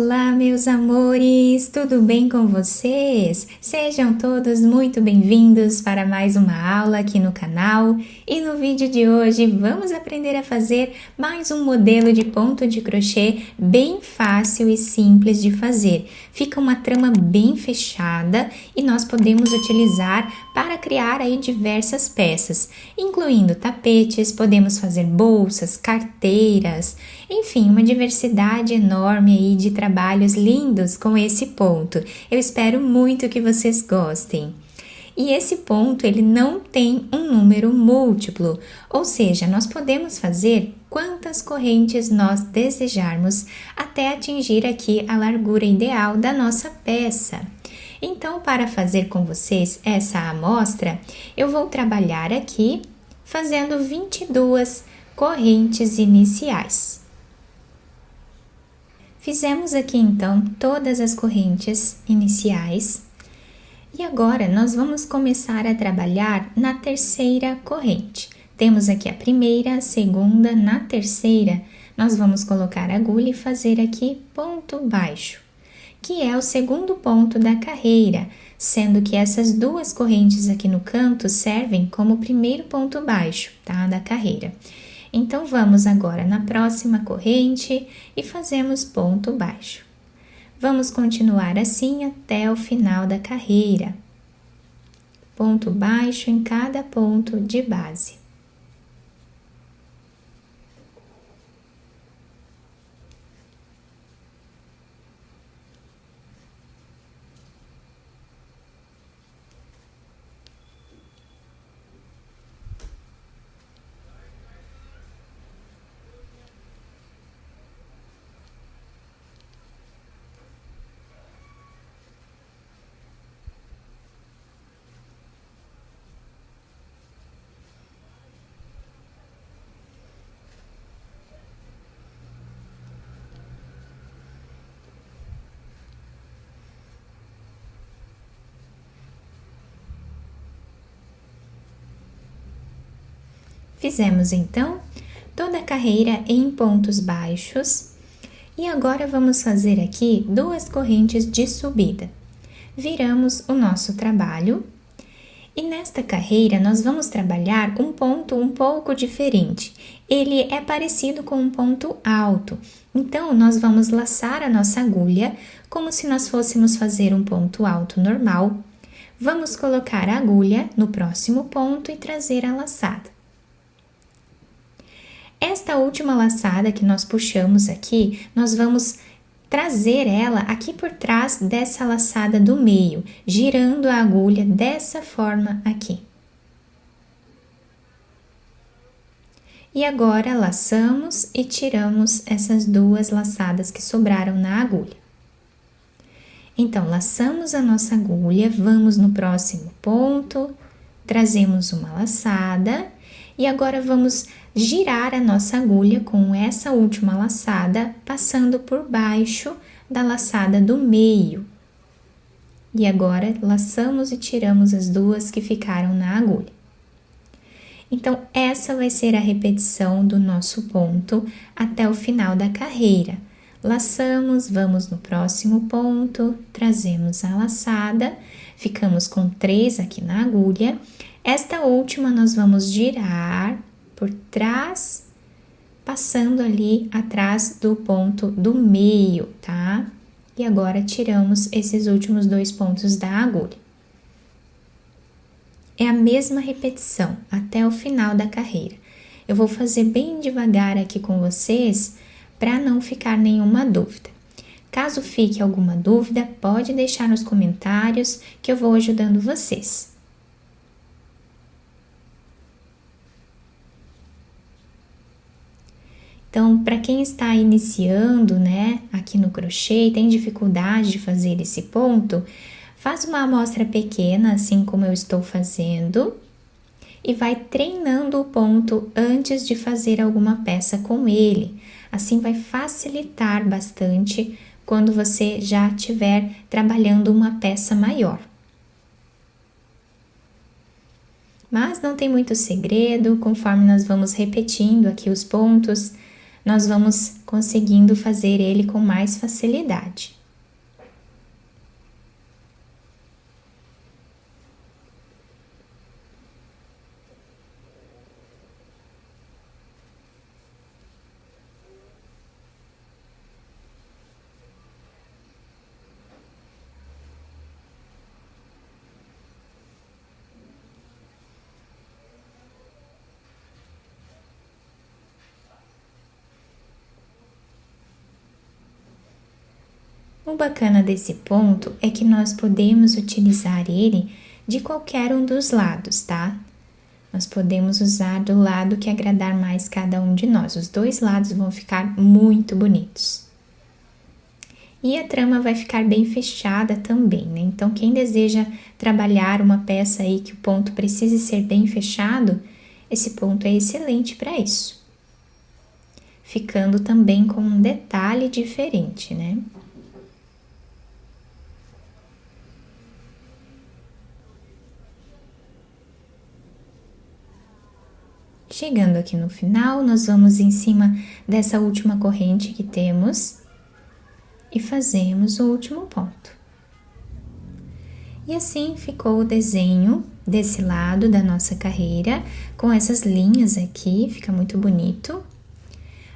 Olá, meus amores, tudo bem com vocês? Sejam todos muito bem-vindos para mais uma aula aqui no canal. E no vídeo de hoje vamos aprender a fazer mais um modelo de ponto de crochê bem fácil e simples de fazer. Fica uma trama bem fechada e nós podemos utilizar para criar aí diversas peças, incluindo tapetes, podemos fazer bolsas, carteiras, enfim, uma diversidade enorme aí de trabalhos lindos com esse ponto. Eu espero muito que vocês gostem. E esse ponto, ele não tem um número múltiplo, ou seja, nós podemos fazer quantas correntes nós desejarmos até atingir aqui a largura ideal da nossa peça. Então, para fazer com vocês essa amostra, eu vou trabalhar aqui fazendo 22 correntes iniciais. Fizemos aqui então todas as correntes iniciais e agora nós vamos começar a trabalhar na terceira corrente. Temos aqui a primeira, a segunda, na terceira nós vamos colocar a agulha e fazer aqui ponto baixo, que é o segundo ponto da carreira, sendo que essas duas correntes aqui no canto servem como o primeiro ponto baixo, tá, da carreira. Então, vamos agora na próxima corrente e fazemos ponto baixo. Vamos continuar assim até o final da carreira. Ponto baixo em cada ponto de base. Fizemos então toda a carreira em pontos baixos e agora vamos fazer aqui duas correntes de subida. Viramos o nosso trabalho e nesta carreira nós vamos trabalhar um ponto um pouco diferente. Ele é parecido com um ponto alto, então nós vamos laçar a nossa agulha como se nós fôssemos fazer um ponto alto normal. Vamos colocar a agulha no próximo ponto e trazer a laçada. Esta última laçada que nós puxamos aqui, nós vamos trazer ela aqui por trás dessa laçada do meio, girando a agulha dessa forma aqui. E agora laçamos e tiramos essas duas laçadas que sobraram na agulha. Então, laçamos a nossa agulha, vamos no próximo ponto, trazemos uma laçada e agora vamos girar a nossa agulha com essa última laçada, passando por baixo da laçada do meio. E agora, laçamos e tiramos as duas que ficaram na agulha. Então, essa vai ser a repetição do nosso ponto até o final da carreira. Laçamos, vamos no próximo ponto, trazemos a laçada, ficamos com 3 aqui na agulha. Esta última nós vamos girar por trás, passando ali atrás do ponto do meio, tá? E agora tiramos esses últimos 2 pontos da agulha. É a mesma repetição até o final da carreira. Eu vou fazer bem devagar aqui com vocês para não ficar nenhuma dúvida. Caso fique alguma dúvida, pode deixar nos comentários que eu vou ajudando vocês. Então, para quem está iniciando, né, aqui no crochê e tem dificuldade de fazer esse ponto, faz uma amostra pequena, assim como eu estou fazendo, e vai treinando o ponto antes de fazer alguma peça com ele. Assim vai facilitar bastante quando você já estiver trabalhando uma peça maior. Mas não tem muito segredo, conforme nós vamos repetindo aqui os pontos, nós vamos conseguindo fazer ele com mais facilidade. O bacana desse ponto é que nós podemos utilizar ele de qualquer um dos lados, tá? Nós podemos usar do lado que agradar mais cada um de nós. Os dois lados vão ficar muito bonitos. E a trama vai ficar bem fechada também, né? Então, quem deseja trabalhar uma peça aí que o ponto precise ser bem fechado, esse ponto é excelente para isso. Ficando também com um detalhe diferente, né? Chegando aqui no final, nós vamos em cima dessa última corrente que temos e fazemos o último ponto. E assim ficou o desenho desse lado da nossa carreira, com essas linhas aqui, fica muito bonito.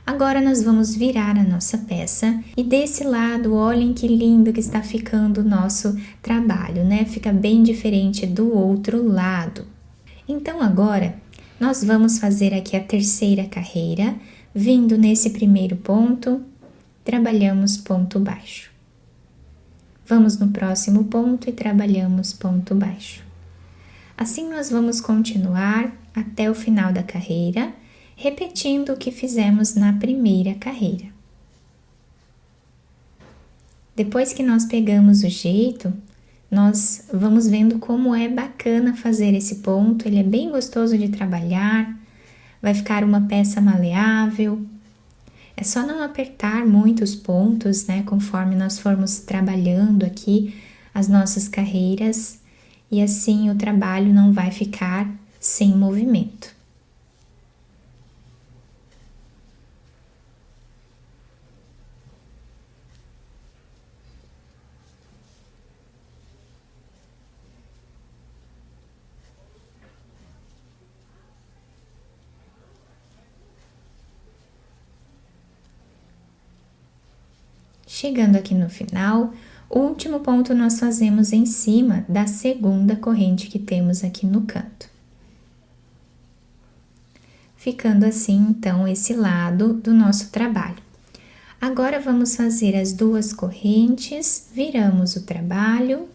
Agora nós vamos virar a nossa peça e desse lado, olhem que lindo que está ficando o nosso trabalho, né? Fica bem diferente do outro lado. Então agora nós vamos fazer aqui a terceira carreira, vindo nesse primeiro ponto, trabalhamos ponto baixo. Vamos no próximo ponto e trabalhamos ponto baixo. Assim nós vamos continuar até o final da carreira, repetindo o que fizemos na primeira carreira. Depois que nós pegamos o jeito, nós vamos vendo como é bacana fazer esse ponto, ele é bem gostoso de trabalhar, vai ficar uma peça maleável. É só não apertar muito os pontos, né, conforme nós formos trabalhando aqui as nossas carreiras, e assim o trabalho não vai ficar sem movimento. Chegando aqui no final, o último ponto nós fazemos em cima da segunda corrente que temos aqui no canto. Ficando assim, então, esse lado do nosso trabalho. Agora, vamos fazer as duas correntes, viramos o trabalho.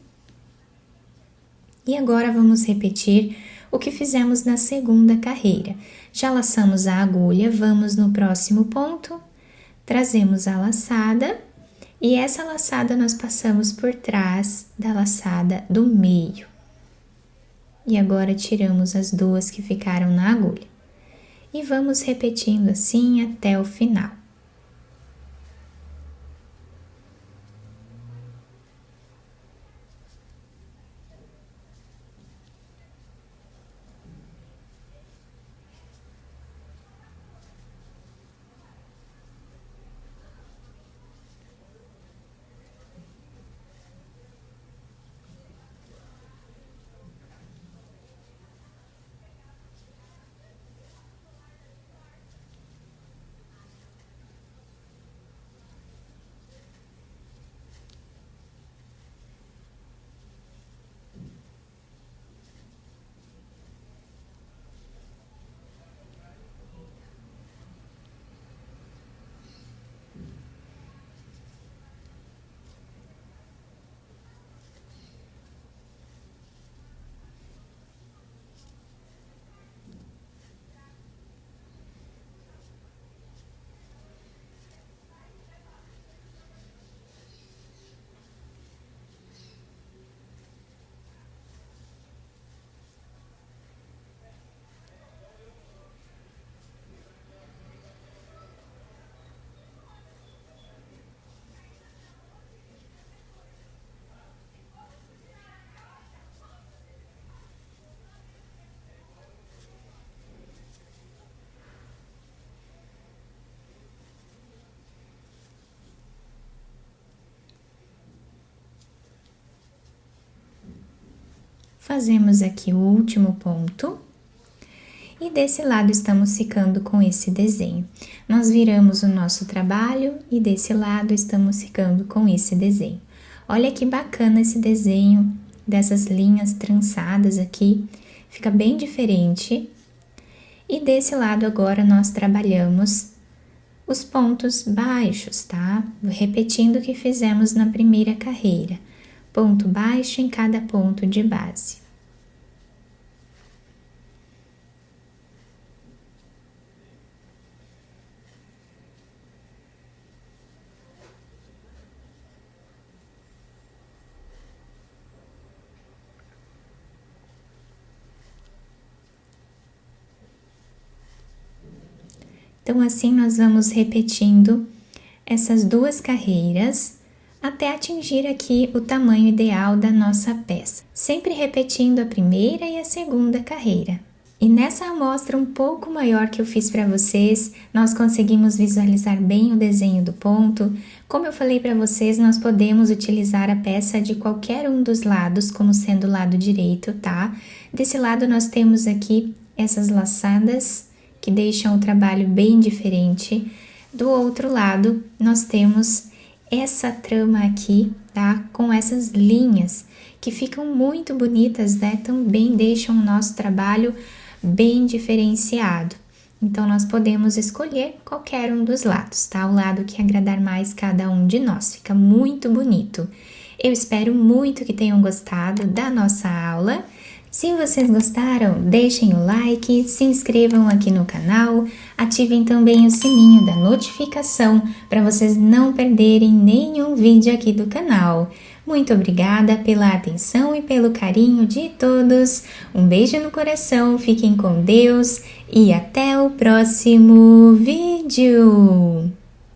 E agora, vamos repetir o que fizemos na segunda carreira. Já laçamos a agulha, vamos no próximo ponto, trazemos a laçada. E essa laçada nós passamos por trás da laçada do meio. E agora tiramos as duas que ficaram na agulha. E vamos repetindo assim até o final. fazemos aqui o último ponto. E desse lado estamos ficando com esse desenho. Nós viramos o nosso trabalho e desse lado estamos ficando com esse desenho. Olha que bacana esse desenho dessas linhas trançadas aqui, fica bem diferente. E desse lado agora nós trabalhamos os pontos baixos, tá? Repetindo o que fizemos na primeira carreira. Ponto baixo em cada ponto de base. Então, assim, nós vamos repetindo essas duas carreiras até atingir aqui o tamanho ideal da nossa peça, sempre repetindo a primeira e a segunda carreira. E nessa amostra um pouco maior que eu fiz para vocês, nós conseguimos visualizar bem o desenho do ponto. Como eu falei para vocês, nós podemos utilizar a peça de qualquer um dos lados, como sendo o lado direito, tá? Desse lado nós temos aqui essas laçadas, que deixam o trabalho bem diferente. Do outro lado, nós temos essa trama aqui, tá? Com essas linhas, que ficam muito bonitas, né? Também deixam o nosso trabalho bem diferenciado. Então, nós podemos escolher qualquer um dos lados, tá? O lado que agradar mais cada um de nós. Fica muito bonito. Eu espero muito que tenham gostado da nossa aula. Se vocês gostaram, deixem o like, se inscrevam aqui no canal, ativem também o sininho da notificação para vocês não perderem nenhum vídeo aqui do canal. Muito obrigada pela atenção e pelo carinho de todos. Um beijo no coração, fiquem com Deus e até o próximo vídeo!